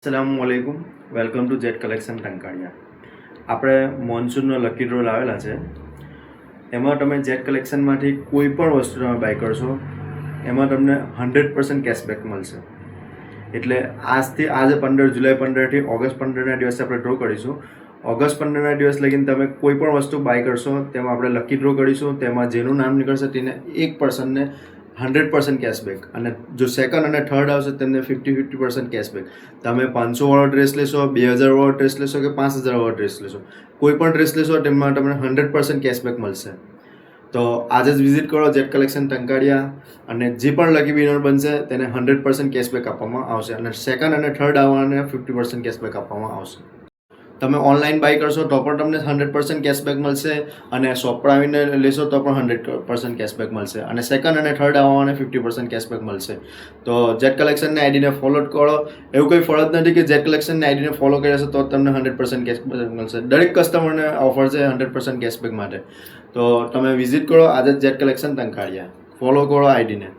અસલામુઅલૈકુમ welcome to jet collection ટંકાળિયા. આપણે મોન્સૂનનો lucky draw લાવેલા છે. એમાં તમે જેટ કલેક્શનમાંથી કોઈ પણ વસ્તુ તમે બાય કરશો એમાં તમને 100% કેશબેક મળશે. એટલે આજથી આજે 15 જુલાઈ 15થી ઓગસ્ટ 15ના દિવસે આપણે ડ્રો કરીશું. ઓગસ્ટ 15ના દિવસ લગીને તમે કોઈ પણ વસ્તુ બાય કરશો તેમાં આપણે લકી ડ્રો કરીશું. તેમાં જેનું નામ નીકળશે તેને એક પર્સનને 100% કેશબેક, અને જો સેકન્ડ અને થર્ડ આવશે તેમને 50% કેશબેક. તમે 500 વાળો ડ્રેસ લેશો, 2000 વાળો ડ્રેસ લેશો કે 5000 વાળો ડ્રેસ લેશો, કોઈ પણ ડ્રેસ લેશો તેમાં તમને 100% કેશબેક મળશે. તો આજે જ વિઝિટ કરો જેટ કલેક્શન ટંકાળિયા, અને જે પણ લકી વિનર બનશે તેને 100% કેશબેક આપવામાં આવશે, અને સેકન્ડ અને થર્ડ આવવાને 50% કેશબેક આપવામાં આવશે. તમે ઓનલાઈન બાય કરશો તો પણ તમને 100% કેશબેક મળશે, અને શોપ પર આવીને લેશો તો પણ 100% કેશબેક મળશે, અને સેકન્ડ અને થર્ડ આવવાને 50% કેશબેક મળશે. તો જેટ કલેક્શનની આઈડીને ફોલો કરો. એવું કંઈ ફરજ નથી કે જેટ કલેક્શનની આઈડીને ફોલો કર્યા છે તો તમને 100% કેશબેક મળશે. દરેક કસ્ટમરને ઓફર છે 100% કેશબેક માટે. તો તમે વિઝિટ કરો આજે જેટ કલેક્શન ટંકાળિયા, ફોલો કરો આઈડીને.